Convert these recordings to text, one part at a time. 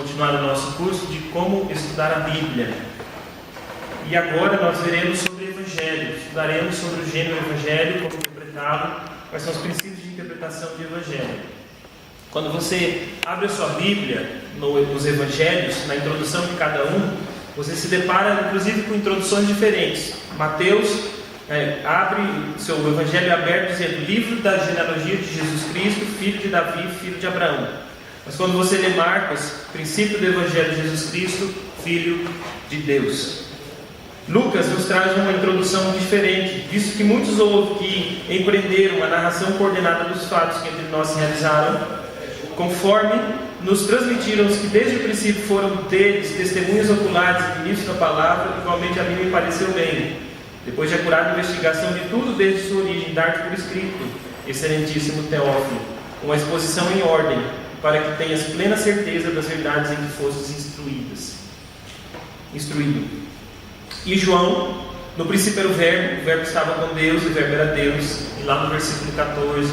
continuar o nosso curso de como estudar a Bíblia. E agora nós veremos sobre o Evangelho, estudaremos sobre o gênero Evangelho, como interpretá-lo, quais são os princípios de interpretação de Evangelho. Quando você abre a sua Bíblia nos Evangelhos, na introdução de cada um, você se depara inclusive com introduções diferentes. Mateus abre seu Evangelho aberto dizendo: livro da genealogia de Jesus Cristo, filho de Davi, filho de Abraão. Mas quando você lê Marcos, princípio do Evangelho de Jesus Cristo, filho de Deus. Lucas nos traz uma introdução diferente, visto que muitos houve que empreenderam a narração coordenada dos fatos que entre nós se realizaram, conforme nos transmitiram os que desde o princípio foram deles testemunhas oculares do início da palavra, igualmente a mim me pareceu bem, depois de acurada investigação de tudo desde sua origem, dar-te por escrito, excelentíssimo Teófilo, com a exposição em ordem, para que tenhas plena certeza das verdades em que fostes instruído. E João, no princípio era o Verbo estava com Deus, o Verbo era Deus, e lá no versículo 14,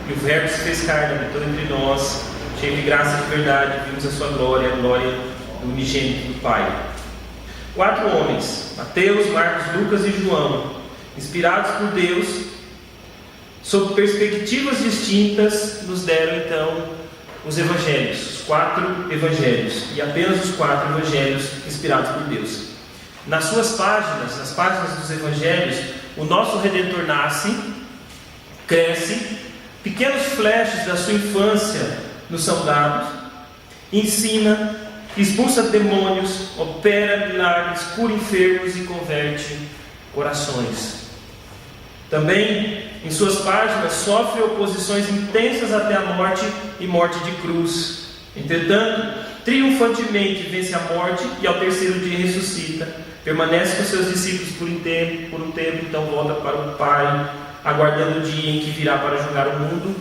e o Verbo se fez carne, habitou entre nós, cheio de graça e de verdade, vimos a sua glória, a glória do unigênito do Pai. 4 homens, Mateus, Marcos, Lucas e João, inspirados por Deus, sob perspectivas distintas, nos deram então os Evangelhos, os 4 Evangelhos, e apenas os 4 Evangelhos inspirados por Deus. Nas suas páginas, nas páginas dos Evangelhos, o nosso Redentor nasce, cresce, pequenos flashes da sua infância nos são dados, ensina, expulsa demônios, opera milagres, cura enfermos e converte corações. Também, em suas páginas, sofre oposições intensas até a morte e morte de cruz. Entretanto, triunfantemente vence a morte e ao terceiro dia ressuscita. Permanece com seus discípulos por um tempo, então volta para o Pai, aguardando o dia em que virá para julgar o mundo,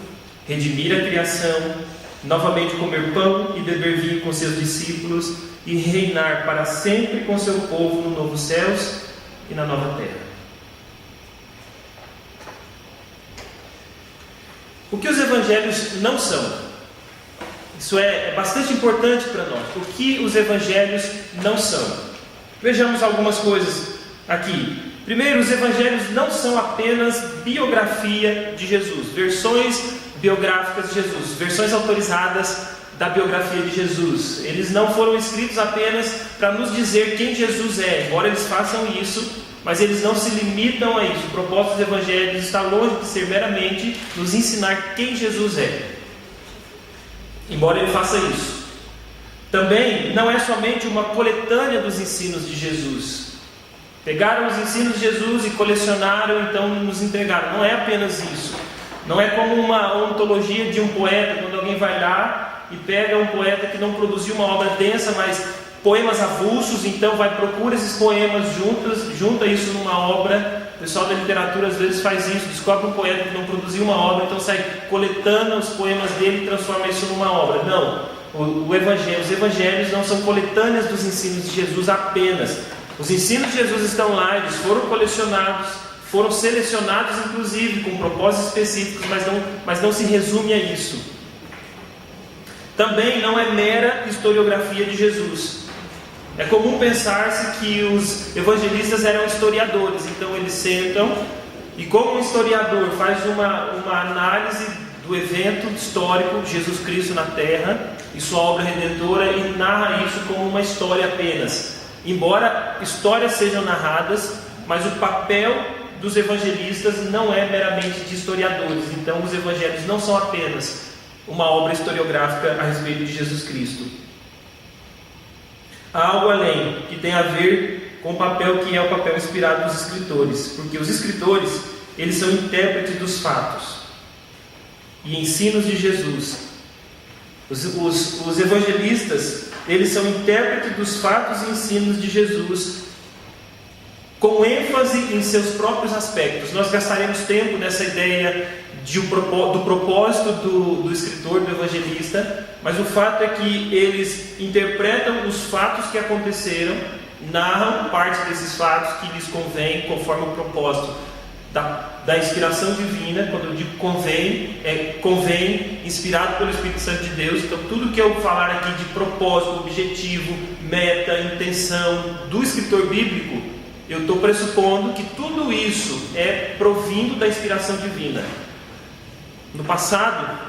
redimir a criação, novamente comer pão e beber vinho com seus discípulos e reinar para sempre com seu povo no novo céus e na nova terra. O que os Evangelhos não são? Isso é bastante importante para nós. O que os Evangelhos não são? Vejamos algumas coisas aqui. Primeiro, os Evangelhos não são apenas biografia de Jesus, versões biográficas de Jesus, versões autorizadas da biografia de Jesus. Eles não foram escritos apenas para nos dizer quem Jesus é, embora eles façam isso, mas eles não se limitam a isso. O propósito dos Evangelhos está longe de ser meramente nos ensinar quem Jesus é, embora ele faça isso. Também não é somente uma coletânea dos ensinos de Jesus. Pegaram os ensinos de Jesus e colecionaram, então nos entregaram. Não é apenas isso. Não é como uma ontologia de um poeta, quando alguém vai lá e pega um poeta que não produziu uma obra densa, mas poemas avulsos, então procura esses poemas junta isso numa obra. O pessoal da literatura às vezes faz isso, descobre um poeta que não produziu uma obra, então sai coletando os poemas dele e transforma isso numa obra. Não. Os Evangelhos não são coletâneas dos ensinos de Jesus apenas. Os ensinos de Jesus estão lá, eles foram colecionados, foram selecionados inclusive com propósitos específicos, mas não se resume a isso. Também não é mera historiografia de Jesus. É comum pensar-se que os evangelistas eram historiadores, então eles sentam e, como um historiador, faz uma análise do evento histórico de Jesus Cristo na Terra e sua obra redentora e narra isso como uma história apenas. Embora histórias sejam narradas, mas o papel dos evangelistas não é meramente de historiadores. Então os evangelhos não são apenas uma obra historiográfica a respeito de Jesus Cristo. Há algo além, que tem a ver com o papel que é o papel inspirado dos escritores, porque os escritores, eles são intérpretes dos fatos e ensinos de Jesus. Os evangelistas, eles são intérpretes dos fatos e ensinos de Jesus, com ênfase em seus próprios aspectos. Nós gastaremos tempo nessa ideia do propósito do escritor, do evangelista, mas o fato é que eles interpretam os fatos que aconteceram, narram parte desses fatos que lhes convém conforme o propósito da inspiração divina. Quando eu digo convém, convém, inspirado pelo Espírito Santo de Deus. Então tudo que eu falar aqui de propósito, objetivo, meta, intenção do escritor bíblico, eu estou pressupondo que tudo isso é provindo da inspiração divina. No passado,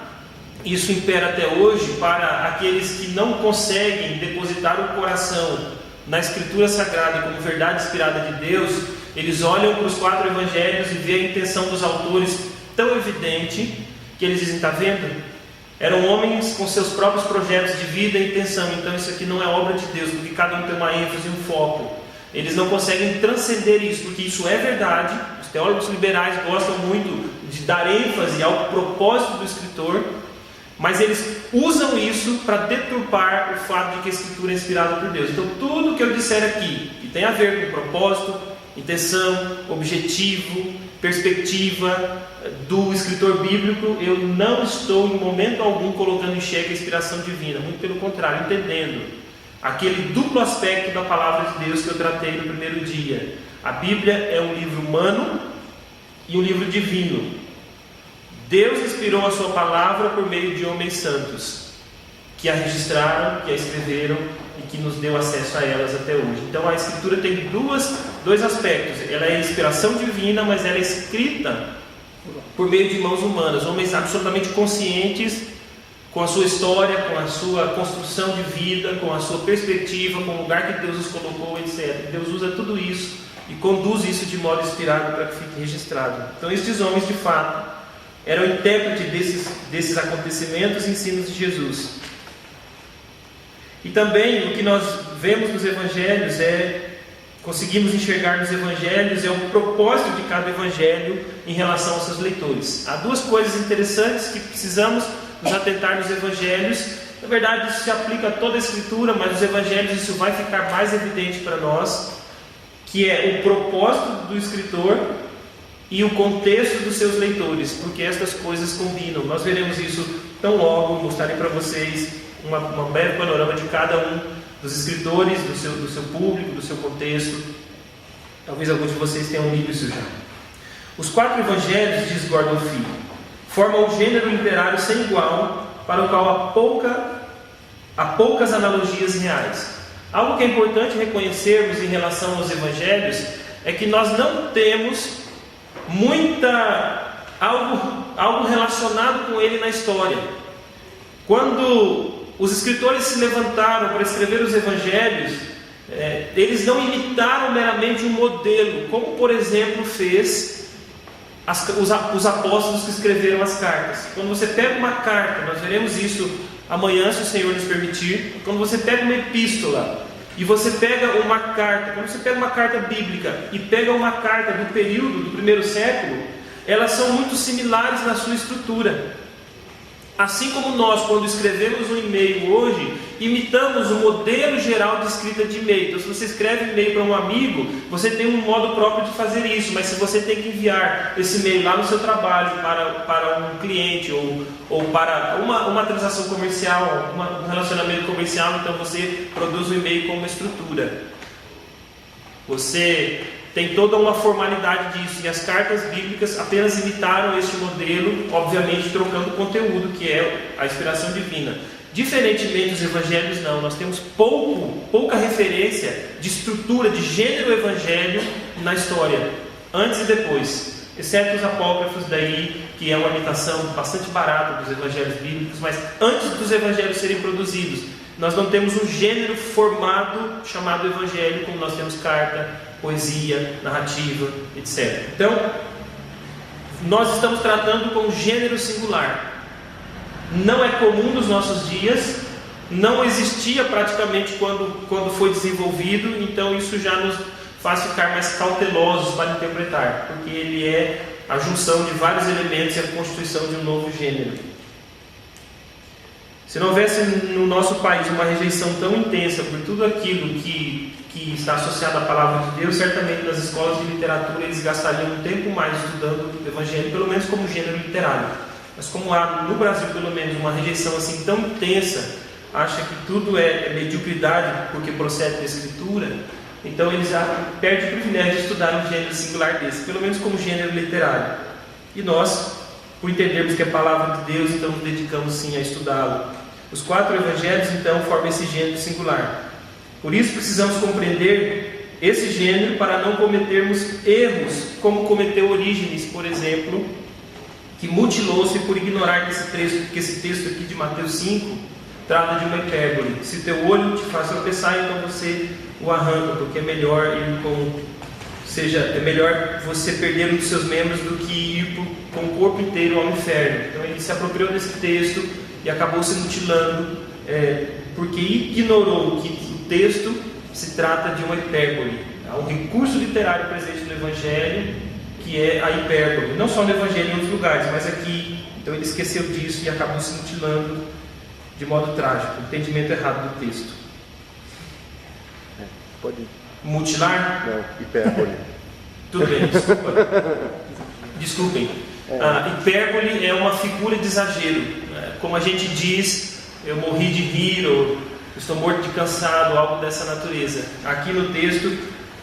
isso impera até hoje para aqueles que não conseguem depositar o coração na Escritura Sagrada como verdade inspirada de Deus. Eles olham para os 4 evangelhos e vêem a intenção dos autores tão evidente que eles dizem: está vendo? Eram homens com seus próprios projetos de vida e intenção, então isso aqui não é obra de Deus, porque cada um tem uma ênfase e um foco. Eles não conseguem transcender isso, porque isso é verdade. Os teólogos liberais gostam muito de dar ênfase ao propósito do escritor, mas eles usam isso para deturpar o fato de que a Escritura é inspirada por Deus. Então tudo que eu disser aqui, que tem a ver com propósito, intenção, objetivo, perspectiva do escritor bíblico, eu não estou em momento algum colocando em xeque a inspiração divina. Muito pelo contrário, entendendo aquele duplo aspecto da palavra de Deus que eu tratei no primeiro dia. A Bíblia é um livro humano e um livro divino. Deus inspirou a sua palavra por meio de homens santos, que a registraram, que a escreveram e que nos deu acesso a elas até hoje. Então a Escritura tem dois aspectos. Ela é inspiração divina, mas ela é escrita por meio de mãos humanas, homens absolutamente conscientes com a sua história, com a sua construção de vida, com a sua perspectiva, com o lugar que Deus os colocou, etc. Deus usa tudo isso e conduz isso de modo inspirado para que fique registrado. Então estes homens, de fato, eram intérpretes desses acontecimentos e ensinos de Jesus. E também o que nós vemos nos evangelhos conseguimos enxergar nos evangelhos, é o propósito de cada evangelho em relação aos seus leitores. Há 2 coisas interessantes que precisamos nos atentar nos evangelhos. Na verdade, isso se aplica a toda a Escritura, mas nos evangelhos isso vai ficar mais evidente para nós, que é o propósito do escritor e o contexto dos seus leitores, porque estas coisas combinam. Nós veremos isso tão logo. Mostrarei para vocês uma breve panorama de cada um dos escritores, do seu público, do seu contexto. Talvez alguns de vocês tenham lido isso já. Os 4 evangelhos, diz Gordon Fee, formam um gênero literário sem igual, para o qual há poucas analogias reais. Algo que é importante reconhecermos em relação aos evangelhos é que nós não temos algo relacionado com ele na história. Quando os escritores se levantaram para escrever os evangelhos, eles não imitaram meramente um modelo, como por exemplo fez os apóstolos que escreveram as cartas. Quando você pega uma carta, nós veremos isso amanhã, se o Senhor nos permitir. Quando você pega uma epístola e você pega uma carta, quando você pega uma carta bíblica e pega uma carta do período do 1º século, elas são muito similares na sua estrutura. Assim como nós, quando escrevemos um e-mail hoje, imitamos o modelo geral de escrita de e-mail. Então, se você escreve e-mail para um amigo, você tem um modo próprio de fazer isso. Mas se você tem que enviar esse e-mail lá no seu trabalho para um cliente ou para uma transação comercial, um relacionamento comercial, então você produz um e-mail com uma estrutura. Você tem toda uma formalidade disso, e as cartas bíblicas apenas imitaram este modelo, obviamente trocando o conteúdo, que é a inspiração divina. Diferentemente dos evangelhos, não, nós temos pouca referência de estrutura, de gênero evangelho na história, antes e depois, exceto os apócrifos daí, que é uma imitação bastante barata dos evangelhos bíblicos, mas antes dos evangelhos serem produzidos, nós não temos um gênero formado chamado evangelho, como nós temos carta, poesia, narrativa, etc. Então, nós estamos tratando com um gênero singular. Não é comum nos nossos dias, não existia praticamente quando foi desenvolvido, então isso já nos faz ficar mais cautelosos para interpretar, porque ele é a junção de vários elementos e a constituição de um novo gênero. Se não houvesse no nosso país uma rejeição tão intensa por tudo aquilo que está associado à palavra de Deus, certamente nas escolas de literatura eles gastariam um tempo mais estudando o Evangelho, pelo menos como gênero literário. Mas como há no Brasil pelo menos uma rejeição assim tão intensa, acha que tudo é mediocridade porque procede da Escritura, então eles já perdem o privilégio de estudar um gênero singular desse, pelo menos como gênero literário. E nós, por entendermos que é a palavra de Deus, então nos dedicamos sim a estudá-lo. Os 4 evangelhos então formam esse gênero singular. Por isso precisamos compreender esse gênero para não cometermos erros, como cometeu Orígenes, por exemplo, que mutilou-se por ignorar que esse texto aqui de Mateus 5 trata de uma hipérbole. Se teu olho te faz tropeçar, então você o arranca, porque é melhor é melhor você perder um dos seus membros do que ir com o corpo inteiro ao inferno. Então ele se apropriou desse texto e acabou se mutilando, porque ignorou que o texto se trata de uma hipérbole. Há um recurso literário presente no Evangelho, que é a hipérbole, não só no Evangelho em outros lugares, mas aqui. Então ele esqueceu disso e acabou se mutilando de modo trágico. Entendimento errado do texto. Pode. Mutilar? Não, hipérbole. Tudo bem, desculpem. A hipérbole é uma figura de exagero. Como a gente diz, eu morri de rir, ou estou morto de cansado, algo dessa natureza. Aqui no texto,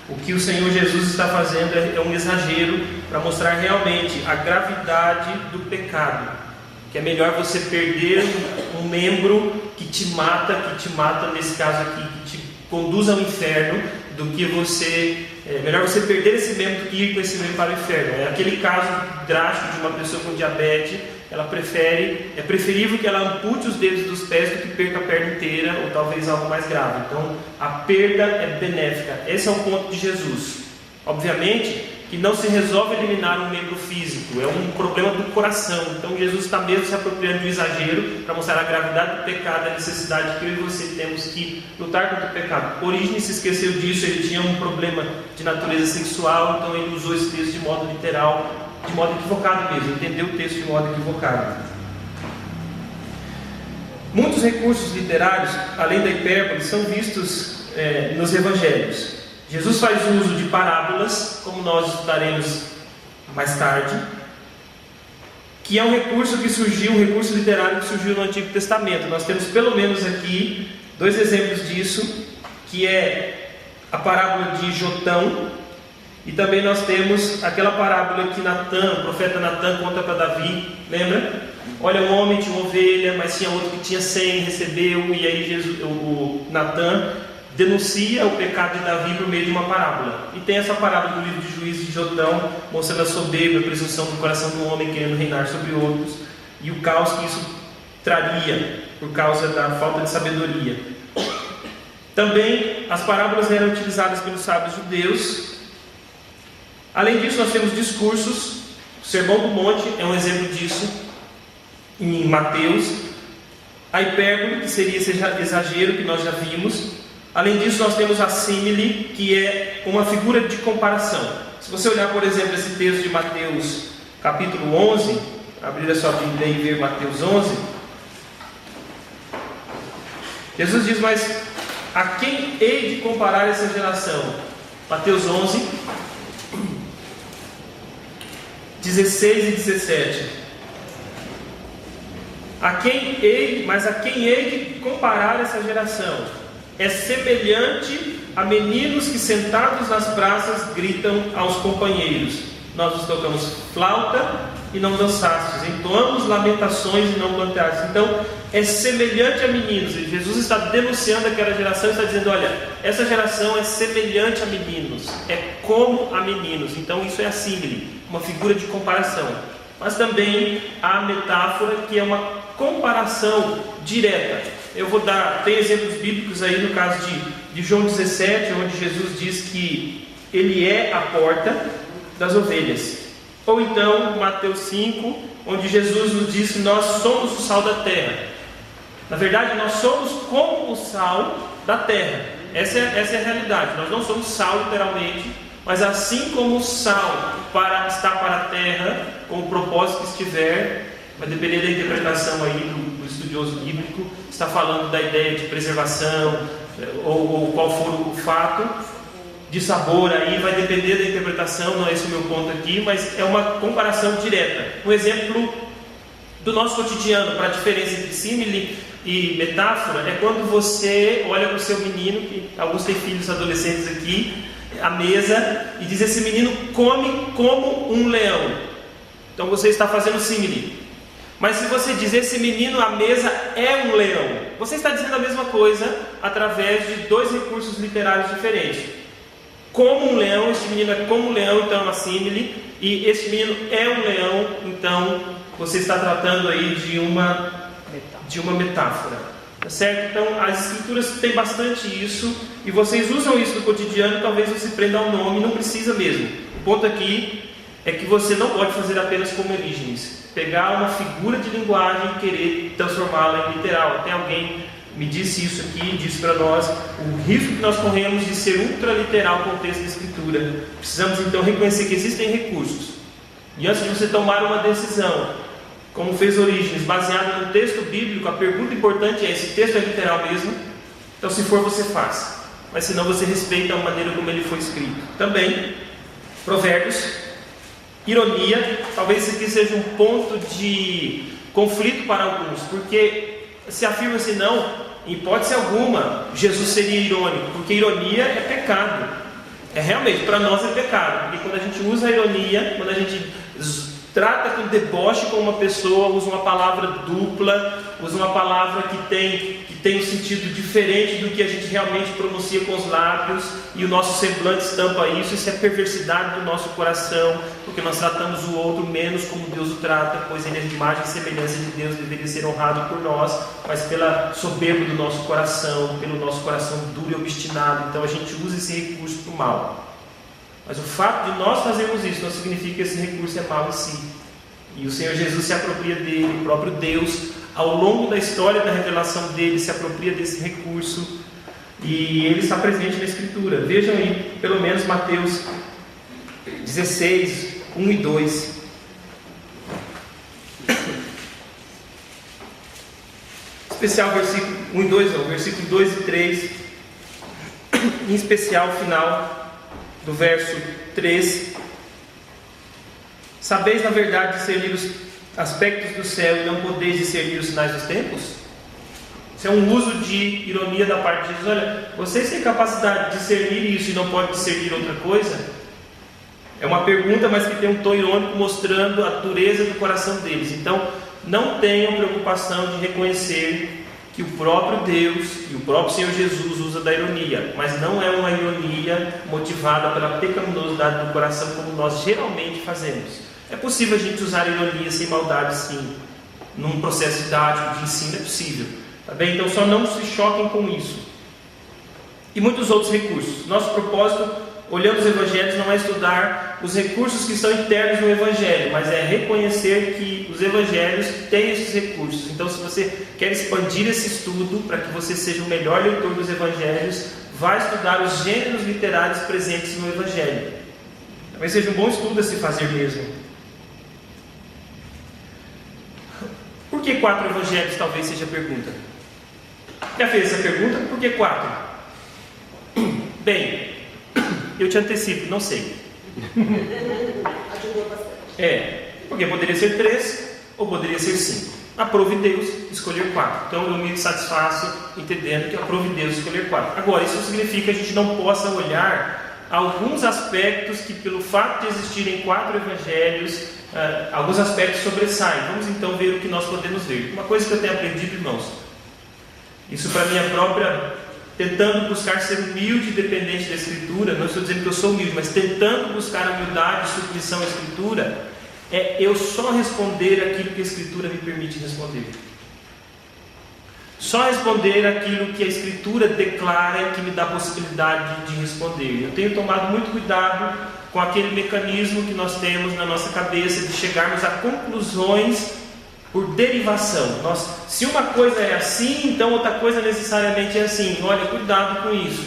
o que o Senhor Jesus está fazendo é um exagero para mostrar realmente a gravidade do pecado. Que é melhor você perder um membro que te mata nesse caso aqui, que te conduz ao inferno, do que melhor você perder esse membro do que ir com esse membro para o inferno. É aquele caso drástico de uma pessoa com diabetes, é preferível que ela ampute os dedos dos pés do que perca a perna inteira, ou talvez algo mais grave. Então a perda é benéfica. Esse é o ponto de Jesus. Obviamente que não se resolve eliminar um membro físico, é um problema do coração. Então Jesus está mesmo se apropriando do exagero para mostrar a gravidade do pecado, a necessidade que eu e você temos que lutar contra o pecado. Orígenes se esqueceu disso, ele tinha um problema de natureza sexual, então ele usou esse texto de modo literal, de modo equivocado mesmo, entendeu o texto de modo equivocado. Muitos recursos literários, além da hipérbole, são vistos nos evangelhos. Jesus faz uso de parábolas, como nós estudaremos mais tarde, que é um recurso literário que surgiu no Antigo Testamento. Nós temos pelo menos aqui 2 exemplos disso, que é a parábola de Jotão, e também nós temos aquela parábola que o profeta Natã conta para Davi, lembra? Olha, um homem tinha uma ovelha, mas tinha outro que tinha 100, recebeu, e aí o Natã denuncia o pecado de Davi por meio de uma parábola. E tem essa parábola do livro de Juízes de Jotão, mostrando a soberba, a presunção do coração do homem querendo reinar sobre outros, e o caos que isso traria por causa da falta de sabedoria. Também as parábolas eram utilizadas pelos sábios judeus. Além disso, nós temos discursos. O Sermão do Monte é um exemplo disso, em Mateus. A hipérbole, que seria esse exagero que nós já vimos. Além disso, nós temos a símile, que é uma figura de comparação. Se você olhar, por exemplo, esse texto de Mateus capítulo 11, abrir a sua Bíblia e ver Mateus 11, Jesus diz: mas a quem hei de comparar essa geração? Mateus 11, 16 e 17. A quem hei de comparar essa geração? É semelhante a meninos que sentados nas praças gritam aos companheiros: nós nos tocamos flauta e não dançastes, entoamos lamentações e não cantastes. Então é semelhante a meninos. E Jesus está denunciando aquela geração e está dizendo: olha, essa geração é semelhante a meninos, é como a meninos. Então isso é a símile, uma figura de comparação. Mas também há a metáfora, que é uma comparação direta. Tem exemplos bíblicos aí no caso de João 17, onde Jesus diz que Ele é a porta das ovelhas. Ou então Mateus 5, onde Jesus nos diz que nós somos o sal da terra. Na verdade, nós somos como o sal da terra. Essa é a realidade. Nós não somos sal literalmente, mas assim como o sal está para a terra, com o propósito que estiver, vai depender da interpretação aí do estudioso bíblico, está falando da ideia de preservação, ou qual for o fato, de sabor aí, vai depender da interpretação, não é esse o meu ponto aqui, mas é uma comparação direta. Um exemplo do nosso cotidiano, para a diferença entre símile, e metáfora é quando você olha para o seu menino, que alguns têm filhos adolescentes aqui, à mesa, e diz: esse menino come como um leão. Então você está fazendo símile. Mas se você diz: esse menino à mesa é um leão, você está dizendo a mesma coisa através de dois recursos literários diferentes. Como um leão, este menino é como um leão, então é uma símile, e este menino é um leão, então você está tratando aí de uma metáfora, tá certo? Então as escrituras têm bastante isso, e vocês usam isso no cotidiano, talvez você prenda ao nome, não precisa mesmo. O ponto aqui é que você não pode fazer apenas como Orígenes, pegar uma figura de linguagem e querer transformá-la em literal. Até alguém me disse isso aqui, disse para nós o risco que nós corremos de ser ultraliteral com o texto da Escritura. Precisamos então reconhecer que existem recursos, e antes de você tomar uma decisão, como fez Orígenes, baseado no texto bíblico, a pergunta importante é: esse texto é literal mesmo? Então, se for, você faz, mas se não, você respeita a maneira como ele foi escrito. Também, Provérbios, ironia. Talvez esse aqui seja um ponto de conflito para alguns, porque se afirma-se: não, em hipótese alguma, Jesus seria irônico, porque ironia é pecado. É realmente, para nós é pecado, porque quando a gente usa a ironia, quando a gente trata com deboche com uma pessoa, usa uma palavra dupla, usa uma palavra que tem um sentido diferente do que a gente realmente pronuncia com os lábios, e o nosso semblante estampa isso. Isso é perversidade do nosso coração, porque nós tratamos o outro menos como Deus o trata, pois ele é de imagem e semelhança de Deus, deveria ser honrado por nós, mas pela soberba do nosso coração, pelo nosso coração duro e obstinado, então a gente usa esse recurso para o mal. Mas o fato de nós fazermos isso não significa que esse recurso é mau em si. E o Senhor Jesus se apropria dele, o próprio Deus, ao longo da história da revelação dele, se apropria desse recurso, e ele está presente na Escritura. Vejam aí, pelo menos Mateus 16, 1 e 2. Especial versículo 1 e 2, não, versículo 2 e 3. Em especial o final do verso 3: sabeis na verdade discernir os aspectos do céu e não podeis discernir os sinais dos tempos? Isso é um uso de ironia da parte de Jesus. Olha, vocês têm capacidade de discernir isso e não podem discernir outra coisa? É uma pergunta, mas que tem um tom irônico, mostrando a dureza do coração deles. Então, não tenham preocupação de reconhecer que o próprio Deus e o próprio Senhor Jesus usa da ironia, mas não é uma ironia motivada pela pecaminosidade do coração, como nós geralmente fazemos. É possível a gente usar ironia sem maldade, sim. Num processo didático de ensino é possível, tá bem? Então só não se choquem com isso. E muitos outros recursos. Nosso propósito, olhando os evangelhos, não é estudar os recursos que estão internos no evangelho, mas é reconhecer que os evangelhos têm esses recursos. Então, se você quer expandir esse estudo para que você seja o melhor leitor dos evangelhos, vai estudar os gêneros literários presentes no evangelho. Talvez seja um bom estudo a se fazer mesmo. Por que 4 evangelhos? Talvez seja a pergunta. Já fez essa pergunta? Por que 4? Bem, eu te antecipo, não sei. Porque poderia ser 3 ou poderia ser 5. Aprove Deus escolher 4. Então eu me satisfaço entendendo que aprove Deus escolher 4. Agora, isso significa que a gente não possa olhar alguns aspectos que, pelo fato de existirem 4 evangelhos, alguns aspectos sobressaem. Vamos então ver o que nós podemos ver. Uma coisa que eu tenho aprendido, irmãos, isso para minha própria, tentando buscar ser humilde e dependente da Escritura. Não estou dizendo que eu sou humilde, mas tentando buscar a humildade e submissão à Escritura, é eu só responder aquilo que a Escritura me permite responder. Só responder aquilo que a Escritura declara, que me dá a possibilidade de responder. Eu tenho tomado muito cuidado com aquele mecanismo que nós temos na nossa cabeça de chegarmos a conclusões por derivação. Se uma coisa é assim, então outra coisa necessariamente é assim. Olha, cuidado com isso.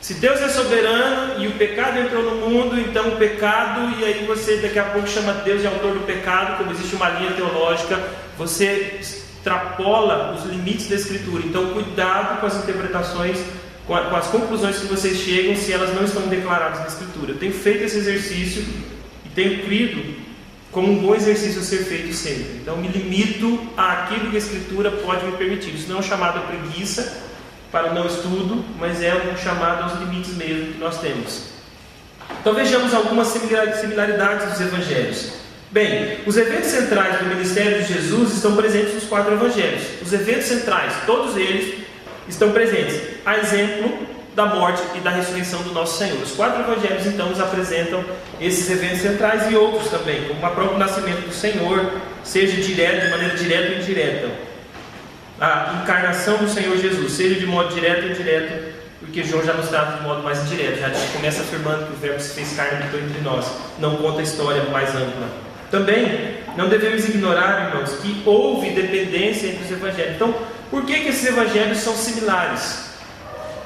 Se Deus é soberano e o pecado entrou no mundo, então o pecado, e aí você daqui a pouco chama Deus de autor do pecado, como existe uma linha teológica, você extrapola os limites da Escritura. Então cuidado com as interpretações, com as conclusões que vocês chegam, se elas não estão declaradas na Escritura. Eu tenho feito esse exercício e tenho crido como um bom exercício a ser feito sempre. Então me limito àquilo que a Escritura pode me permitir. Isso não é um chamado à preguiça, para o não estudo, mas é um chamado aos limites mesmo que nós temos. Então vejamos algumas similaridades dos evangelhos. Bem, os eventos centrais do ministério de Jesus estão presentes nos 4 evangelhos. Os eventos centrais, todos eles estão presentes. A exemplo da morte e da ressurreição do nosso Senhor. Os 4 evangelhos então nos apresentam esses eventos centrais e outros também, como o próprio nascimento do Senhor, seja direto, de maneira direta ou indireta. A encarnação do Senhor Jesus, seja de modo direto ou indireto, porque João já nos trata de modo mais indireto, já começa afirmando que o Verbo se fez carne e habitou entre nós, não conta a história mais ampla. Também não devemos ignorar, irmãos, que houve dependência entre os evangelhos. Então, por que esses evangelhos são similares?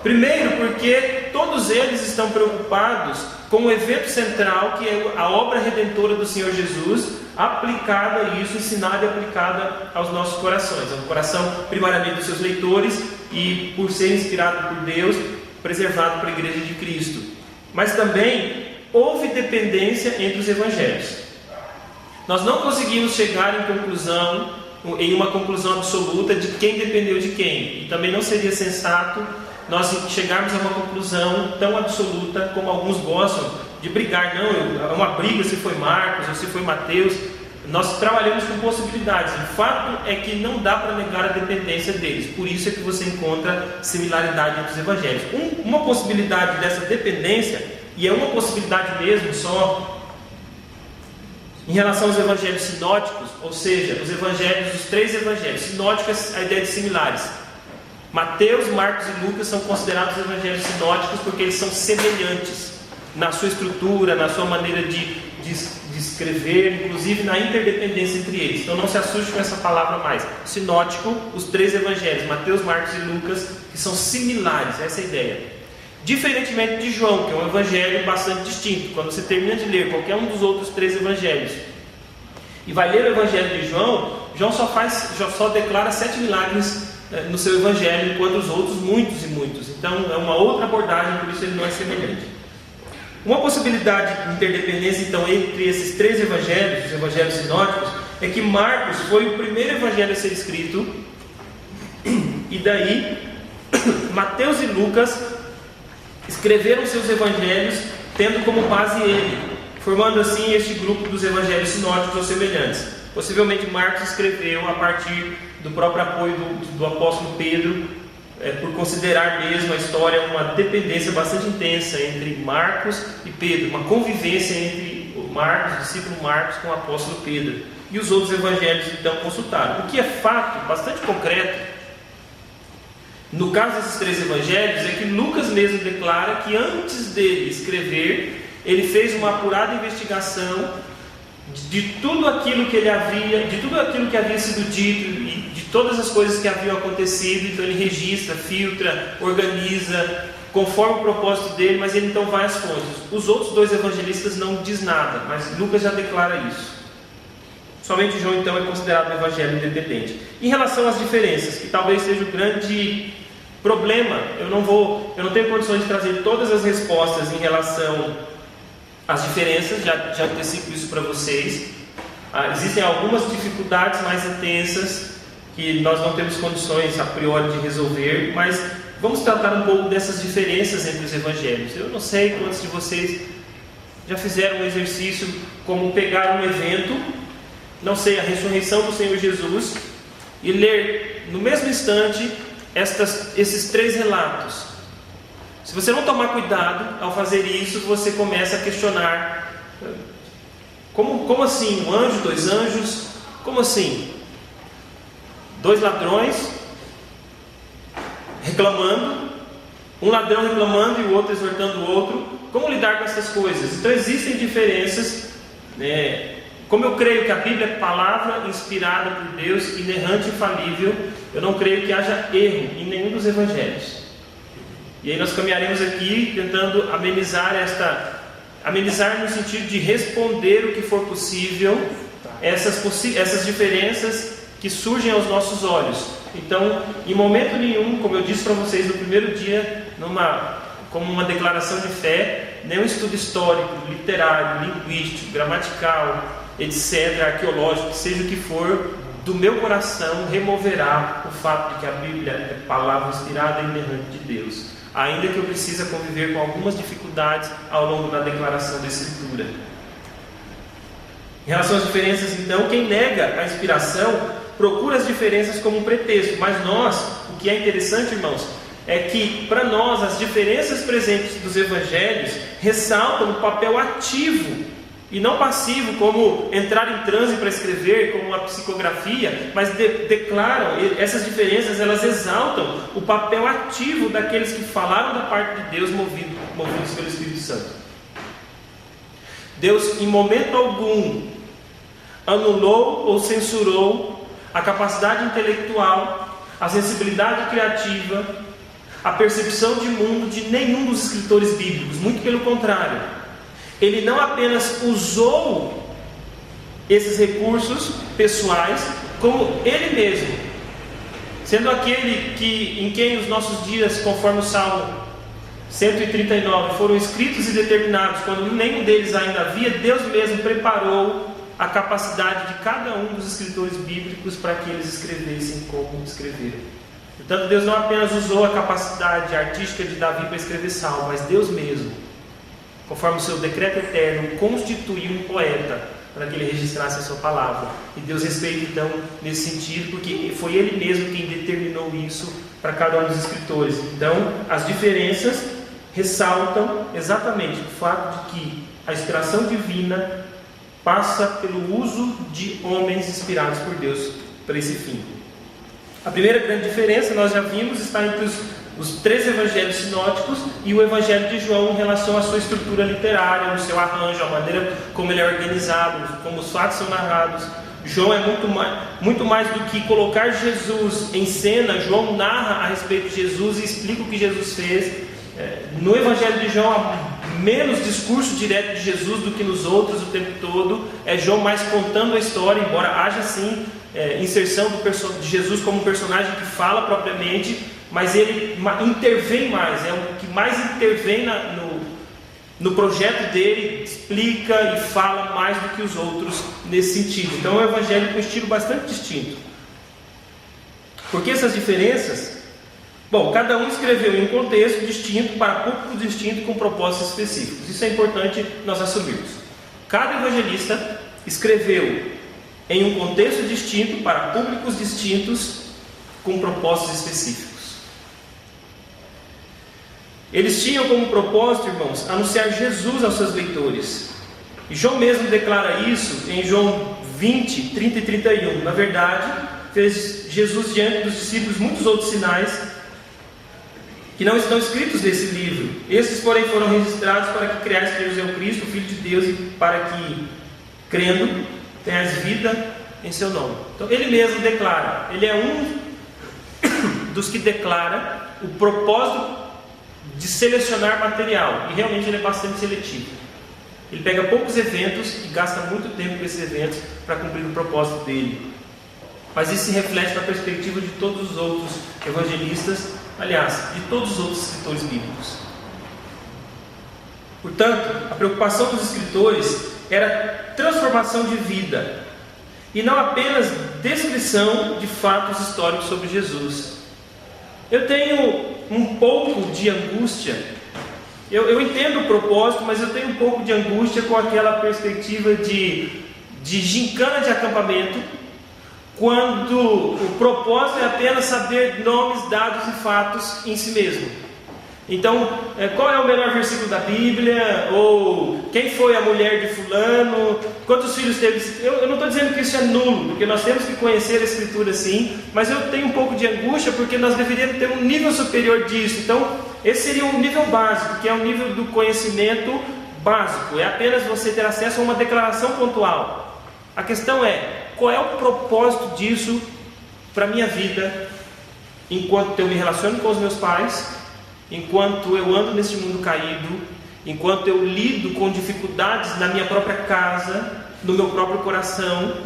Primeiro, porque todos eles estão preocupados com o evento central, que é a obra redentora do Senhor Jesus, aplicada a isso, ensinada e aplicada aos nossos corações. É um coração primariamente dos seus leitores e, por ser inspirado por Deus, preservado para a Igreja de Cristo. Mas também houve dependência entre os evangelhos. Nós não conseguimos chegar em uma conclusão absoluta de quem dependeu de quem. E também não seria sensato nós chegarmos a uma conclusão tão absoluta como alguns gostam de brigar. Não, é uma briga se foi Marcos ou se foi Mateus. Nós trabalhamos com possibilidades. O fato é que não dá para negar a dependência deles. Por isso é que você encontra similaridade entre os evangelhos. Uma possibilidade dessa dependência, e é uma possibilidade mesmo só, em relação aos evangelhos sinóticos, ou seja, os evangelhos, os 3 evangelhos sinóticos, a ideia de similares. Mateus, Marcos e Lucas são considerados evangelhos sinóticos porque eles são semelhantes na sua estrutura, na sua maneira de escrever, inclusive na interdependência entre eles. Então não se assuste com essa palavra mais. Sinótico, os 3 evangelhos, Mateus, Marcos e Lucas, que são similares, essa é a ideia. Diferentemente de João, que é um evangelho bastante distinto. Quando você termina de ler qualquer um dos outros 3 evangelhos e vai ler o evangelho de João, João só declara 7 milagres no seu evangelho, enquanto os outros muitos e muitos. Então é uma outra abordagem, por isso ele não é semelhante. Uma possibilidade de interdependência então entre esses 3 evangelhos, os evangelhos sinóticos, é que Marcos foi o primeiro evangelho a ser escrito, e daí Mateus e Lucas escreveram seus evangelhos tendo como base ele, formando assim este grupo dos evangelhos sinóticos ou semelhantes. Possivelmente Marcos escreveu a partir do próprio apoio do apóstolo Pedro, por considerar mesmo a história uma dependência bastante intensa entre Marcos e Pedro, uma convivência entre o discípulo Marcos com o apóstolo Pedro. E os outros evangelhos então consultaram. O que é fato, bastante concreto, no caso desses 3 evangelhos, é que Lucas mesmo declara que antes dele escrever, ele fez uma apurada investigação de tudo aquilo que havia sido dito e de todas as coisas que haviam acontecido. Então ele registra, filtra, organiza conforme o propósito dele, mas ele então vai às fontes. Os outros 2 evangelistas não diz nada, mas Lucas já declara isso. Somente João então é considerado um evangelho independente. Em relação às diferenças, que talvez seja o grande problema, eu não tenho condições de trazer todas as respostas em relação às diferenças, já antecipo isso para vocês. Existem algumas dificuldades mais intensas que nós não temos condições a priori de resolver, mas vamos tratar um pouco dessas diferenças entre os evangelhos. Eu não sei quantos de vocês já fizeram um exercício como pegar um evento, não sei, a ressurreição do Senhor Jesus, e ler no mesmo instante esses 3 relatos. Se você não tomar cuidado ao fazer isso, você começa a questionar: como assim? Um anjo, 2 anjos? Como assim? 2 ladrões reclamando, um ladrão reclamando e o outro exortando o outro. Como lidar com essas coisas? Então existem diferenças, né? Como eu creio que a Bíblia é palavra inspirada por Deus, inerrante e infalível, eu não creio que haja erro em nenhum dos evangelhos. E aí nós caminharemos aqui tentando amenizar no sentido de responder o que for possível essas diferenças que surgem aos nossos olhos. Então, em momento nenhum, como eu disse para vocês no primeiro dia, como uma declaração de fé, nenhum estudo histórico, literário, linguístico, gramatical, etc., arqueológico, seja o que for, do meu coração removerá o fato de que a Bíblia é palavra inspirada e inerrante de Deus, ainda que eu precise conviver com algumas dificuldades ao longo da declaração da Escritura. Em relação às diferenças, então, quem nega a inspiração procura as diferenças como um pretexto, mas o que é interessante, irmãos, é que para nós as diferenças presentes dos evangelhos ressaltam o papel ativo e não passivo, como entrar em transe para escrever, como uma psicografia, mas declaram, essas diferenças, elas exaltam o papel ativo daqueles que falaram da parte de Deus, movidos pelo Espírito Santo. Deus, em momento algum, anulou ou censurou a capacidade intelectual, a sensibilidade criativa, a percepção de mundo de nenhum dos escritores bíblicos. Muito pelo contrário, Ele não apenas usou esses recursos pessoais, como Ele mesmo, sendo aquele em quem os nossos dias, conforme o Salmo 139, foram escritos e determinados, quando nenhum deles ainda havia, Deus mesmo preparou a capacidade de cada um dos escritores bíblicos para que eles escrevessem como escreveram. Portanto, Deus não apenas usou a capacidade artística de Davi para escrever Salmo, mas Deus mesmo, conforme o seu decreto eterno, constituiu um poeta para que ele registrasse a sua palavra. E Deus respeita então nesse sentido, porque foi Ele mesmo quem determinou isso para cada um dos escritores. Então, as diferenças ressaltam exatamente o fato de que a inspiração divina passa pelo uso de homens inspirados por Deus para esse fim. A primeira grande diferença, nós já vimos, está entre os 3 evangelhos sinóticos e o evangelho de João em relação à sua estrutura literária, no seu arranjo, a maneira como ele é organizado, como os fatos são narrados. João é muito mais do que colocar Jesus em cena. João narra a respeito de Jesus e explica o que Jesus fez. No evangelho de João há menos discurso direto de Jesus do que nos outros o tempo todo. É João mais contando a história, embora haja sim inserção de Jesus como um personagem que fala propriamente, mas ele intervém mais, é o que mais intervém no projeto dele, explica e fala mais do que os outros nesse sentido. Então é um evangelho com um estilo bastante distinto. Por que essas diferenças? Bom, cada um escreveu em um contexto distinto, para público distinto, com propósitos específicos. Isso é importante nós assumirmos. Cada evangelista escreveu em um contexto distinto, para públicos distintos, com propósitos específicos. Eles tinham como propósito, irmãos, anunciar Jesus aos seus leitores. E João mesmo declara isso em João 20, 30 e 31. Na verdade, fez Jesus diante dos discípulos muitos outros sinais que não estão escritos nesse livro. Esses, porém, foram registrados para que creais que Jesus é o Cristo, o Filho de Deus, e para que, crendo, tenhas vida em seu nome. Então, ele mesmo declara. Ele é um dos que declara o propósito de selecionar material, e realmente ele é bastante seletivo. Ele pega poucos eventos e gasta muito tempo com esses eventos para cumprir o propósito dele. Mas isso se reflete na perspectiva de todos os outros evangelistas, aliás, de todos os outros escritores bíblicos. Portanto, a preocupação dos escritores era transformação de vida, e não apenas descrição de fatos históricos sobre Jesus. Eu tenho um pouco de angústia, eu entendo o propósito, mas eu tenho um pouco de angústia com aquela perspectiva de gincana de acampamento, quando o propósito é apenas saber nomes, dados e fatos em si mesmo. Então, qual é o melhor versículo da Bíblia? Ou quem foi a mulher de fulano? Quantos filhos teve? Eu não estou dizendo que isso é nulo, porque nós temos que conhecer a Escritura sim, mas eu tenho um pouco de angústia, porque nós deveríamos ter um nível superior disso. Então, esse seria um nível básico, que é o nível do conhecimento básico. É apenas você ter acesso a uma declaração pontual. A questão é, qual é o propósito disso para a minha vida, enquanto eu me relaciono com os meus pais, enquanto eu ando nesse mundo caído, enquanto eu lido com dificuldades na minha própria casa, no meu próprio coração?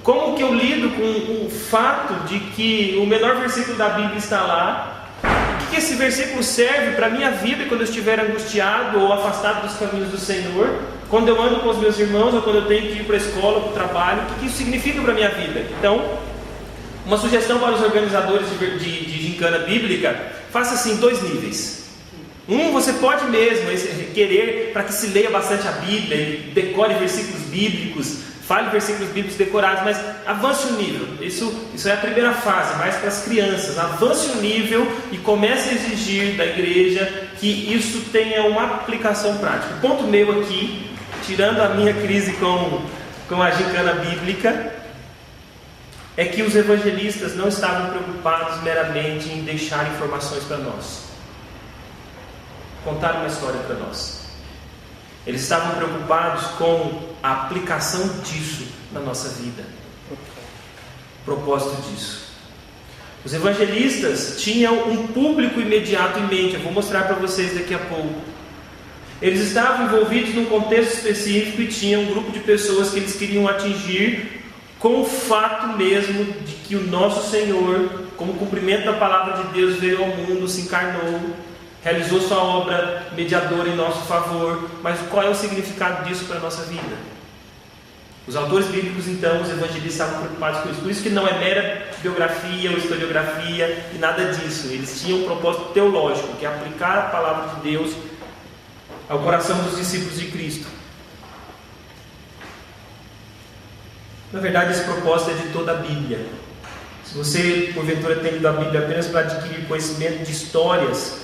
Como que eu lido com o fato de que o menor versículo da Bíblia está lá? O que esse versículo serve para a minha vida quando eu estiver angustiado ou afastado dos caminhos do Senhor? quando eu ando com os meus irmãos, ou quando eu tenho que ir para a escola, para o trabalho, o que isso significa para a minha vida? Então, uma sugestão para os organizadores de gincana bíblica: faça assim, 2 níveis. Você pode mesmo querer para que se leia bastante a Bíblia, e decore versículos bíblicos, fale versículos bíblicos decorados, mas avance o nível. Isso é a primeira fase, mais para as crianças. Avance o nível e comece a exigir da igreja que isso tenha uma aplicação prática. O ponto meu aqui, tirando a minha crise com a gincana bíblica, é que os evangelistas não estavam preocupados meramente em deixar informações para nós, contar uma história para nós. Eles estavam preocupados com a aplicação disso na nossa vida, o propósito disso. Os evangelistas tinham um público imediato em mente. Eu vou mostrar para vocês daqui a pouco. Eles estavam envolvidos num contexto específico e tinham um grupo de pessoas que eles queriam atingir com o fato mesmo de que o nosso Senhor, como cumprimento da palavra de Deus, veio ao mundo, se encarnou, realizou sua obra mediadora em nosso favor. Mas qual é o significado disso para a nossa vida? Os autores bíblicos, então, os evangelistas, estavam preocupados com isso. Por isso que não é mera biografia ou historiografia e nada disso. Eles tinham um propósito teológico, que é aplicar a palavra de Deus ao coração dos discípulos de Cristo. Na verdade, esse propósito é de toda a Bíblia. Se você, porventura, tem lido a Bíblia apenas para adquirir conhecimento de histórias,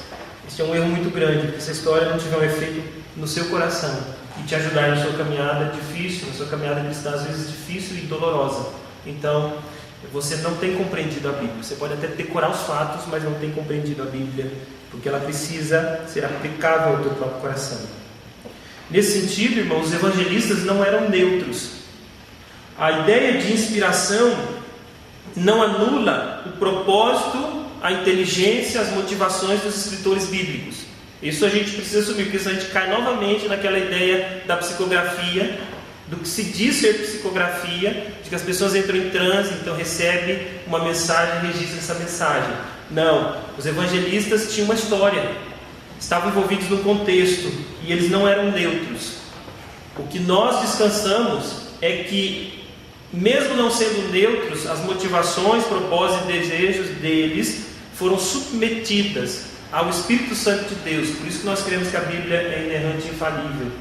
esse é um erro muito grande, porque se a história não tiver um efeito no seu coração e te ajudar na sua caminhada difícil, na sua caminhada cristã, às vezes difícil e dolorosa, então você não tem compreendido a Bíblia. Você pode até decorar os fatos, mas não tem compreendido a Bíblia, porque ela precisa ser aplicável ao teu próprio coração. Nesse sentido, irmãos, os evangelistas não eram neutros. A ideia de inspiração não anula o propósito, a inteligência, as motivações dos escritores bíblicos. Isso a gente precisa assumir, porque senão a gente cai novamente naquela ideia da psicografia, do que se diz ser psicografia, de que as pessoas entram em transe, então recebem uma mensagem e registram essa mensagem. Não, os evangelistas tinham uma história, estavam envolvidos num contexto, e eles não eram neutros. O que nós descansamos é que, mesmo não sendo neutros, as motivações, propósitos e desejos deles foram submetidas ao Espírito Santo de Deus. Por isso que nós cremos que a Bíblia é inerrante e infalível.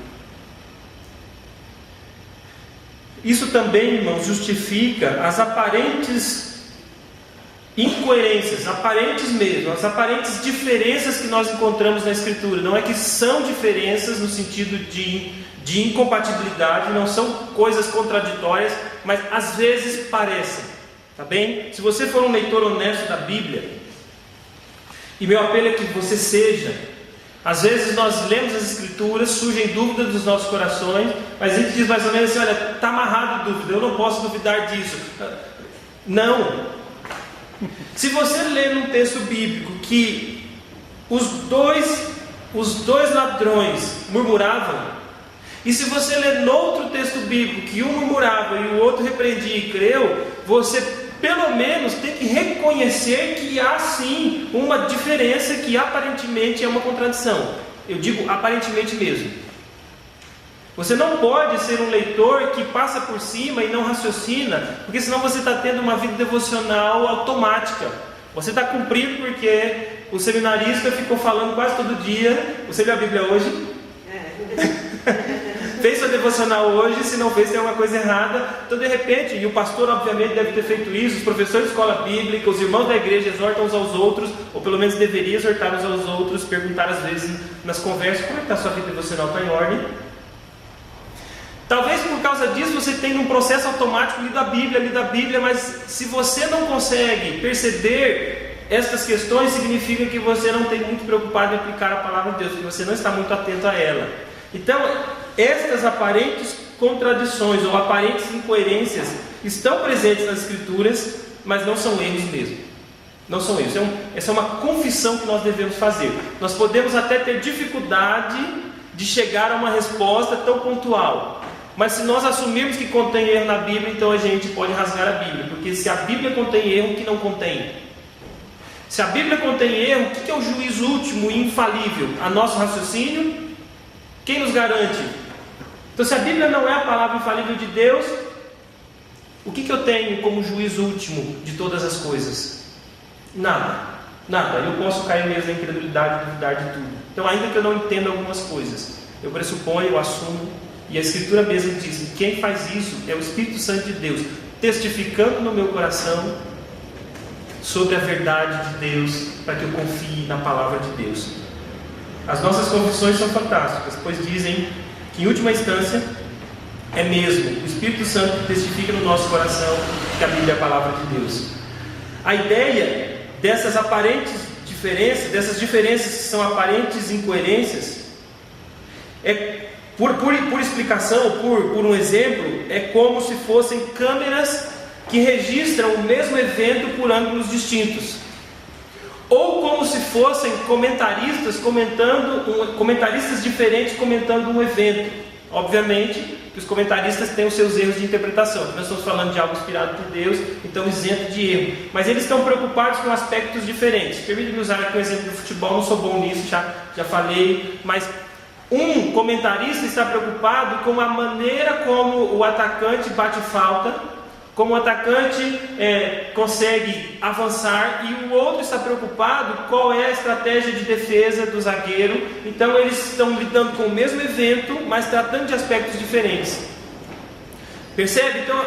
Isso também, irmãos, justifica as aparentes incoerências, aparentes mesmo, as aparentes diferenças que nós encontramos na Escritura. Não é que são diferenças no sentido de incompatibilidade, não são coisas contraditórias, mas às vezes parecem, tá bem? Se você for um leitor honesto da Bíblia, e meu apelo é que você seja, às vezes nós lemos as Escrituras, surgem dúvidas dos nossos corações, mas a gente diz mais ou menos assim: olha, está amarrado a dúvida, eu não posso duvidar disso. Não. Se você ler num texto bíblico que os dois ladrões murmuravam, e se você ler noutro texto bíblico que um murmurava e o outro repreendia e creu, você pelo menos tem que reconhecer que há sim uma diferença, que aparentemente é uma contradição. Eu digo aparentemente mesmo. Você não pode ser um leitor que passa por cima e não raciocina, porque senão você está tendo uma vida devocional automática. Você está cumprindo porque o seminarista ficou falando quase todo dia. Você leu a Bíblia hoje? Fez sua devocional hoje, se não fez tem alguma coisa errada. Então de repente, e o pastor obviamente deve ter feito isso, os professores de escola bíblica, os irmãos da igreja exortam uns aos outros, ou pelo menos deveriam exortar uns aos outros, perguntar às vezes nas conversas: como é que está a sua vida devocional? Está em ordem? Talvez por causa disso você tenha um processo automático lido a Bíblia, mas se você não consegue perceber estas questões, significa que você não tem muito preocupado em aplicar a palavra de Deus, porque você não está muito atento a ela. Então, estas aparentes contradições ou aparentes incoerências estão presentes nas Escrituras, mas não são erros mesmo. Não são erros. Essa é uma confissão que nós devemos fazer. Nós podemos até ter dificuldade de chegar a uma resposta tão pontual, mas se nós assumirmos que contém erro na Bíblia, então a gente pode rasgar a Bíblia, porque se a Bíblia contém erro, o que não contém? Se a Bíblia contém erro, o que é o juízo último e infalível? A nosso raciocínio? Quem nos garante Então, se a Bíblia não é a palavra infalível de Deus, o que eu tenho como juiz último de todas as coisas? Nada. Eu posso cair mesmo na incredulidade e duvidar de tudo. Então, ainda que eu não entenda algumas coisas, eu pressuponho, eu assumo, e a Escritura mesmo diz que quem faz isso é o Espírito Santo de Deus, testificando no meu coração sobre a verdade de Deus, para que eu confie na palavra de Deus. As nossas confissões são fantásticas, pois dizem que em última instância é mesmo o Espírito Santo que testifica no nosso coração que a Bíblia é a palavra de Deus. A ideia dessas aparentes diferenças, dessas diferenças que são aparentes incoerências, por explicação, por um exemplo, é como se fossem câmeras que registram o mesmo evento por ângulos distintos, ou como se fossem comentaristas diferentes comentando um evento. Obviamente que os comentaristas têm os seus erros de interpretação. Nós estamos falando de algo inspirado por Deus, então isento de erro, mas eles estão preocupados com aspectos diferentes. Permite-me usar aqui o exemplo do futebol, não sou bom nisso, já falei, mas um comentarista está preocupado com a maneira como o atacante bate falta, como o atacante consegue avançar, e o outro está preocupado qual é a estratégia de defesa do zagueiro. Então eles estão lidando com o mesmo evento, mas tratando de aspectos diferentes. Percebe? Então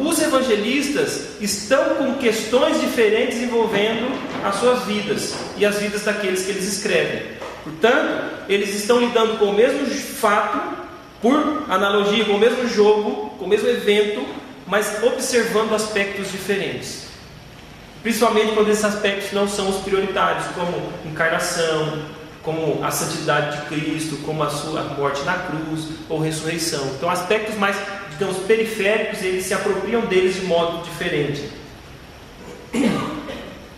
os evangelistas estão com questões diferentes envolvendo as suas vidas e as vidas daqueles que eles escrevem. Portanto, eles estão lidando com o mesmo fato, por analogia, com o mesmo jogo, com o mesmo evento, mas observando aspectos diferentes. Principalmente quando esses aspectos não são os prioritários, como encarnação, como a santidade de Cristo, como a sua morte na cruz ou ressurreição. Então, aspectos mais, digamos, periféricos, eles se apropriam deles de modo diferente.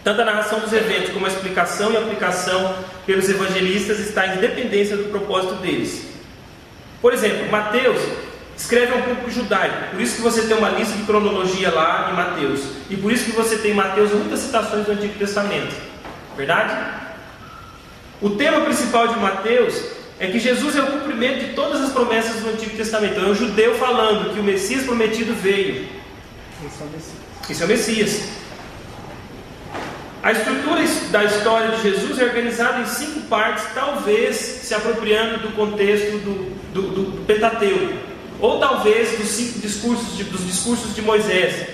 Tanto a narração dos eventos como a explicação e aplicação pelos evangelistas está em dependência do propósito deles. Por exemplo, Mateus escreve a um público judaico, por isso que você tem uma lista de cronologia lá em Mateus, e por isso que você tem em Mateus muitas citações do Antigo Testamento. Verdade? O tema principal de Mateus é que Jesus é o cumprimento de todas as promessas do Antigo Testamento. Então é o judeu falando que o Messias prometido veio. Esse é o Messias. A estrutura da história de Jesus é organizada em 5 partes, talvez se apropriando do contexto do Pentateuco, ou talvez dos 5 discursos de Moisés.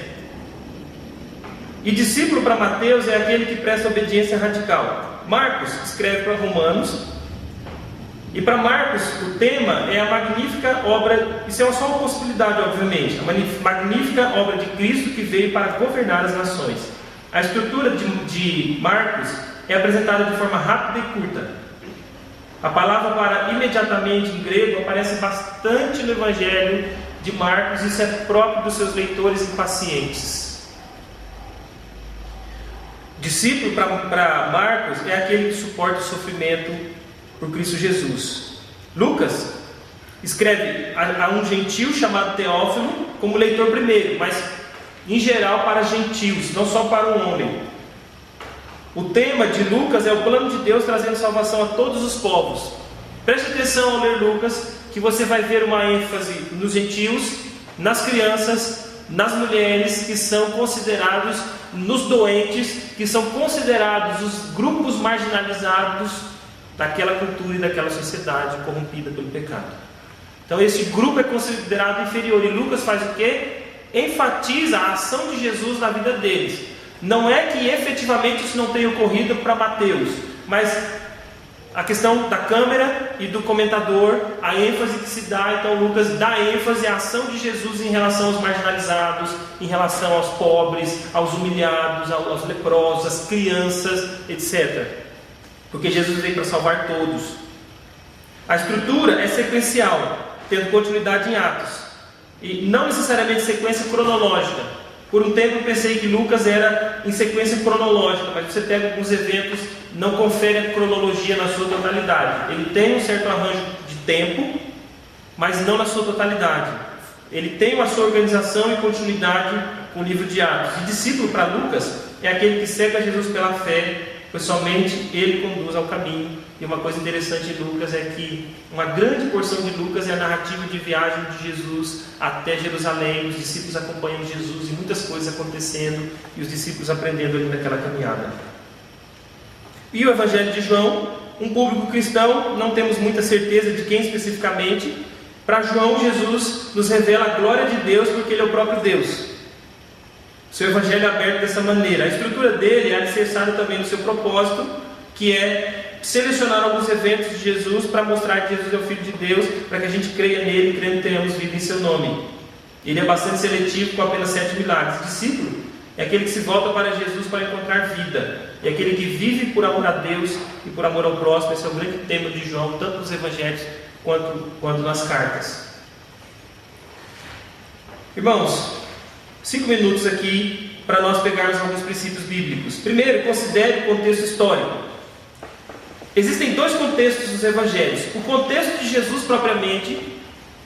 E discípulo para Mateus é aquele que presta obediência radical. Marcos escreve para Romanos, e para Marcos o tema é a magnífica obra, isso é só uma possibilidade obviamente, a magnífica obra de Cristo que veio para governar as nações. A estrutura de Marcos é apresentada de forma rápida e curta. A palavra para imediatamente em grego aparece bastante no Evangelho de Marcos, isso é próprio dos seus leitores impacientes. Discípulo para Marcos é aquele que suporta o sofrimento por Cristo Jesus. Lucas escreve a um gentio chamado Teófilo como leitor primeiro, mas em geral para gentios, não só para um homem. O tema de Lucas é o plano de Deus trazendo salvação a todos os povos. Preste atenção ao ler Lucas, que você vai ver uma ênfase nos gentios, nas crianças, nas mulheres que são considerados, nos doentes, que são considerados os grupos marginalizados daquela cultura e daquela sociedade corrompida pelo pecado. Então esse grupo é considerado inferior, e Lucas faz o quê? Enfatiza a ação de Jesus na vida deles. Não é que efetivamente isso não tenha ocorrido para Mateus, mas a questão da câmera e do comentador, a ênfase que se dá, então Lucas dá ênfase à ação de Jesus em relação aos marginalizados, em relação aos pobres, aos humilhados, aos leprosos, às crianças, etc. Porque Jesus veio para salvar todos. A estrutura é sequencial, tendo continuidade em Atos, e não necessariamente sequência cronológica. Por um tempo eu pensei que Lucas era em sequência cronológica, mas você pega alguns eventos, não confere a cronologia na sua totalidade. Ele tem um certo arranjo de tempo, mas não na sua totalidade. Ele tem a sua organização e continuidade com o livro de Atos. E discípulo para Lucas é aquele que segue a Jesus pela fé pois somente Ele conduz ao caminho. E uma coisa interessante em Lucas é que uma grande porção de Lucas é a narrativa de viagem de Jesus até Jerusalém, os discípulos acompanhando Jesus e muitas coisas acontecendo e os discípulos aprendendo ali naquela caminhada. E o Evangelho de João, um público cristão, não temos muita certeza de quem especificamente. Para João, Jesus nos revela a glória de Deus porque Ele é o próprio Deus. Seu Evangelho é aberto dessa maneira. A estrutura dele é alicerçada também no seu propósito, que é selecionar alguns eventos de Jesus para mostrar que Jesus é o Filho de Deus, para que a gente creia nele e crendo tenhamos vida em seu nome. Ele é bastante seletivo com apenas 7 milagres. Discípulo é aquele que se volta para Jesus para encontrar vida. É aquele que vive por amor a Deus e por amor ao próximo. Esse é o grande tema de João, tanto nos evangelhos quanto nas cartas. Irmãos, 5 minutos aqui para nós pegarmos alguns princípios bíblicos. Primeiro, considere o contexto histórico. Existem 2 contextos dos evangelhos. O contexto de Jesus propriamente,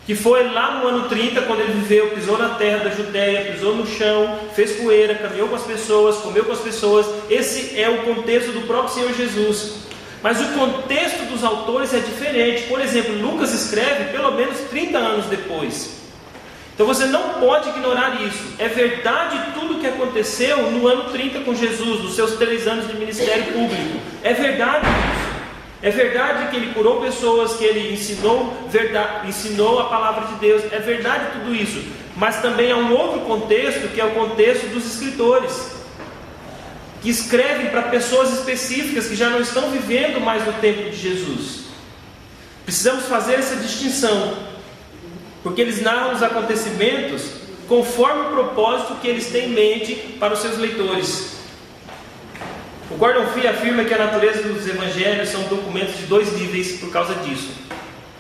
que foi lá no ano 30, quando ele viveu, pisou na terra da Judéia, pisou no chão, fez poeira, caminhou com as pessoas, comeu com as pessoas. Esse é o contexto do próprio Senhor Jesus. Mas o contexto dos autores é diferente. Por exemplo, Lucas escreve pelo menos 30 anos depois. Então você não pode ignorar isso. É verdade tudo o que aconteceu no ano 30 com Jesus, nos seus 3 anos de ministério público. É verdade isso. É verdade que ele curou pessoas, que ele ensinou a palavra de Deus. É verdade tudo isso. Mas também há um outro contexto, que é o contexto dos escritores, que escrevem para pessoas específicas que já não estão vivendo mais no tempo de Jesus. Precisamos fazer essa distinção, porque eles narram os acontecimentos conforme o propósito que eles têm em mente para os seus leitores. O Gordon Fee afirma que a natureza dos evangelhos são documentos de 2 níveis por causa disso.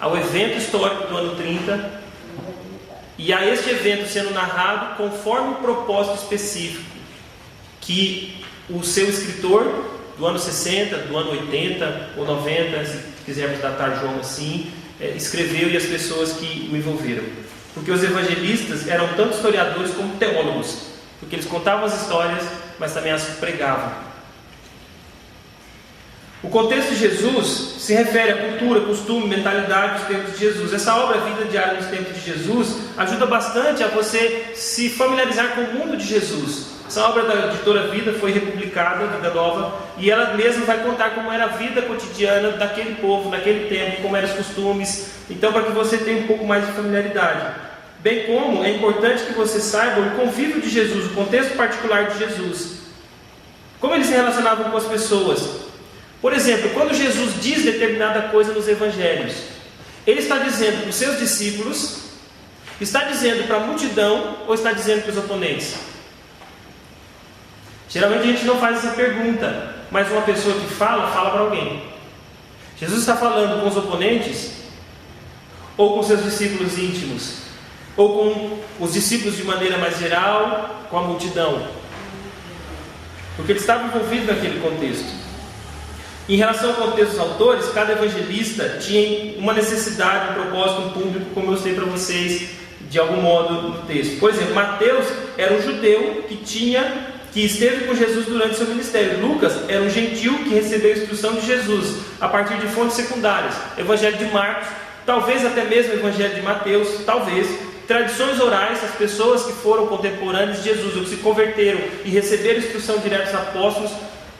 Há o evento histórico do ano 30, e há este evento sendo narrado conforme o propósito específico que o seu escritor do ano 60, do ano 80 ou 90, se quisermos datar João assim, escreveu, e as pessoas que o envolveram. Porque os evangelistas eram tanto historiadores como teólogos, porque eles contavam as histórias, mas também as pregavam. O contexto de Jesus se refere à cultura, costume, mentalidade dos tempos de Jesus. Essa obra Vida Diária nos Tempos de Jesus ajuda bastante a você se familiarizar com o mundo de Jesus. Essa obra da editora Vida foi republicada, Vida Nova, e ela mesma vai contar como era a vida cotidiana daquele povo, naquele tempo, como eram os costumes. Então, para que você tenha um pouco mais de familiaridade. Bem como é importante que você saiba o convívio de Jesus, o contexto particular de Jesus. Como ele se relacionava com as pessoas. Por exemplo, quando Jesus diz determinada coisa nos evangelhos, ele está dizendo para os seus discípulos, está dizendo para a multidão ou está dizendo para os oponentes? Geralmente a gente não faz essa pergunta, mas uma pessoa que fala para alguém. Jesus está falando com os oponentes, ou com seus discípulos íntimos, ou com os discípulos de maneira mais geral, com a multidão, porque ele estava envolvido naquele contexto. Em relação ao contexto dos autores, cada evangelista tinha uma necessidade, um propósito, um público, como eu mostrei para vocês de algum modo no texto. Por exemplo, Mateus era um judeu que esteve com Jesus durante seu ministério. Lucas era um gentil que recebeu a instrução de Jesus a partir de fontes secundárias. Evangelho de Marcos, talvez até mesmo o Evangelho de Mateus, talvez. Tradições orais, as pessoas que foram contemporâneas de Jesus, ou que se converteram e receberam instrução direta dos apóstolos.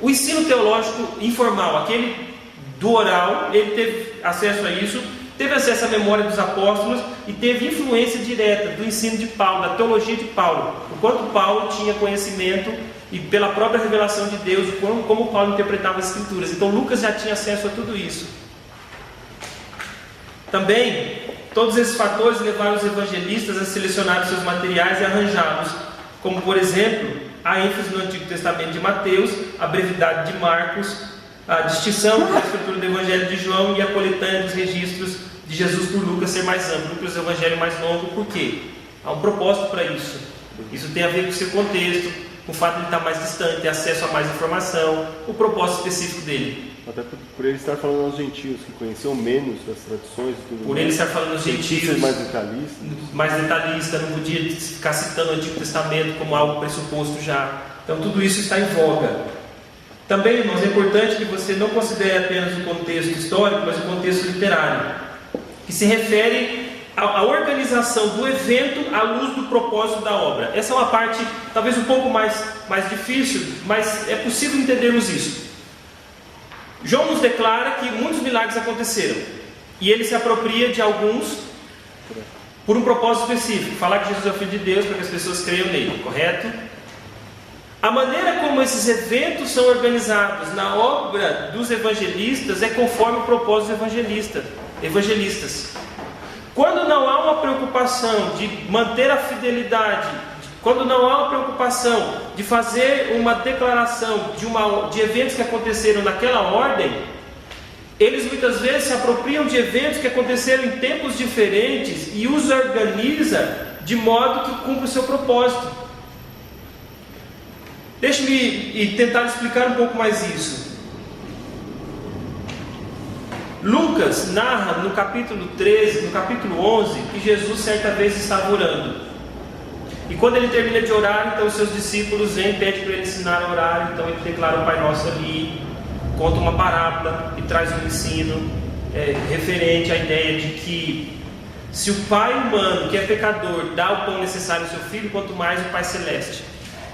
O ensino teológico informal, aquele do oral, ele teve acesso a isso, teve acesso à memória dos apóstolos e teve influência direta do ensino de Paulo, da teologia de Paulo. Enquanto Paulo tinha conhecimento e pela própria revelação de Deus, como Paulo interpretava as Escrituras. Então Lucas já tinha acesso a tudo isso. Também, todos esses fatores levaram os evangelistas a selecionar os seus materiais e arranjá-los, como por exemplo, a ênfase no Antigo Testamento de Mateus, a brevidade de Marcos, a distinção da estrutura do Evangelho de João e a coletânea dos registros de Jesus por Lucas ser mais amplo que os evangelhos mais longos. Por quê? Há um propósito para isso. Isso tem a ver com o seu contexto, com o fato de ele estar mais distante, ter acesso a mais informação, o propósito específico dele. Até por ele estar falando aos gentios, que conheciam menos das tradições e tudo. Por ele estar falando aos gentios, mais detalhista, não podia ficar citando o Antigo Testamento como algo pressuposto já. Então tudo isso está em voga. Também, irmãos, é importante que você não considere apenas o contexto histórico, mas o contexto literário, que se refere à organização do evento à luz do propósito da obra. Essa é uma parte talvez um pouco mais difícil, mas é possível entendermos isso. João nos declara que muitos milagres aconteceram, e ele se apropria de alguns por um propósito específico, falar que Jesus é o Filho de Deus para que as pessoas creiam nele, correto? A maneira como esses eventos são organizados na obra dos evangelistas é conforme o propósito dos evangelistas. Quando não há uma preocupação de manter a fidelidade, quando não há uma preocupação de fazer uma declaração de eventos que aconteceram naquela ordem, eles muitas vezes se apropriam de eventos que aconteceram em tempos diferentes e os organiza de modo que cumpra o seu propósito. Deixe-me tentar explicar um pouco mais isso. Lucas narra no capítulo 13, no capítulo 11, que Jesus certa vez estava orando. E quando ele termina de orar, então os seus discípulos vêm e pedem para ele ensinar a orar. Então ele declara o Pai Nosso ali, conta uma parábola e traz um ensino referente à ideia de que se o Pai humano, que é pecador, dá o pão necessário ao seu filho, quanto mais o Pai Celeste.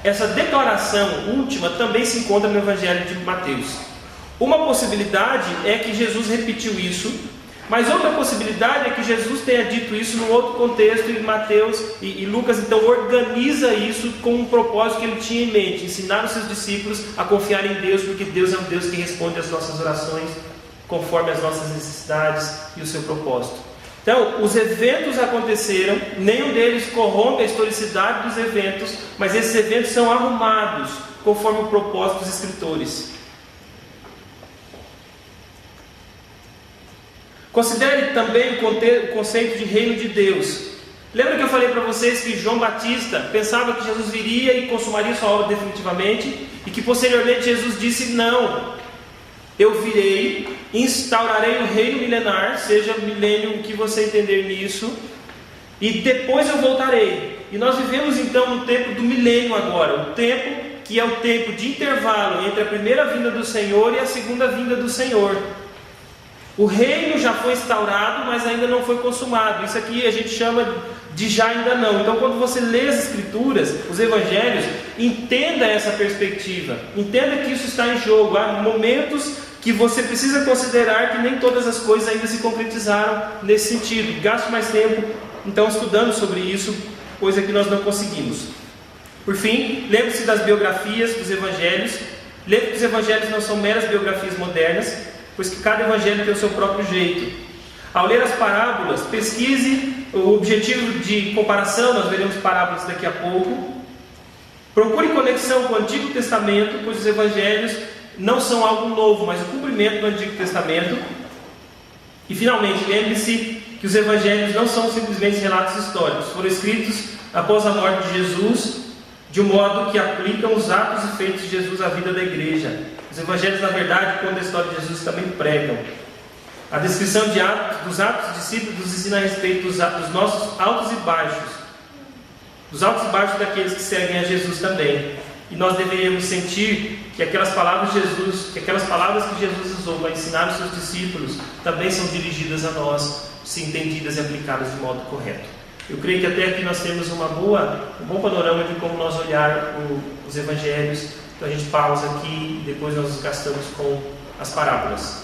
Essa declaração última também se encontra no Evangelho de Mateus. Uma possibilidade é que Jesus repetiu isso, mas outra possibilidade é que Jesus tenha dito isso num outro contexto, e Mateus e Lucas então organiza isso com um propósito que ele tinha em mente: ensinar os seus discípulos a confiar em Deus, porque Deus é um Deus que responde às nossas orações conforme as nossas necessidades e o seu propósito. Então, os eventos aconteceram, nenhum deles corrompe a historicidade dos eventos, mas esses eventos são arrumados conforme o propósito dos escritores. Considere também o conceito de reino de Deus. Lembra que eu falei para vocês que João Batista pensava que Jesus viria e consumaria sua obra definitivamente? E que posteriormente Jesus disse: não, eu virei, instaurarei o reino milenar, seja milênio o que você entender nisso, e depois eu voltarei. E nós vivemos então no tempo do milênio agora, o tempo que é o tempo de intervalo entre a primeira vinda do Senhor e a segunda vinda do Senhor. O reino já foi instaurado, mas ainda não foi consumado. Isso aqui a gente chama de já ainda não. Então, quando você lê as Escrituras, os Evangelhos, entenda essa perspectiva. Entenda que isso está em jogo. Há momentos que você precisa considerar que nem todas as coisas ainda se concretizaram nesse sentido. Gaste mais tempo, então, estudando sobre isso, coisa que nós não conseguimos. Por fim, lembre-se das biografias dos Evangelhos. Lembre que os Evangelhos não são meras biografias modernas, pois que cada evangelho tem o seu próprio jeito. Ao ler as parábolas, pesquise o objetivo de comparação, nós veremos parábolas daqui a pouco. Procure conexão com o Antigo Testamento, pois os evangelhos não são algo novo, mas o cumprimento do Antigo Testamento. E finalmente, lembre-se que os evangelhos não são simplesmente relatos históricos, foram escritos após a morte de Jesus, de um modo que aplicam os atos e feitos de Jesus à vida da igreja. Os evangelhos, na verdade, contam a história de Jesus, também pregam. A descrição dos atos dos discípulos nos ensina a respeito dos nossos altos e baixos, dos altos e baixos daqueles que seguem a Jesus também. E nós deveríamos sentir que aquelas palavras que Jesus usou para ensinar os seus discípulos também são dirigidas a nós, se entendidas e aplicadas de modo correto. Eu creio que até aqui nós temos um bom panorama de como nós olhar os evangelhos. Então a gente pausa aqui e depois nós nos gastamos com as parábolas.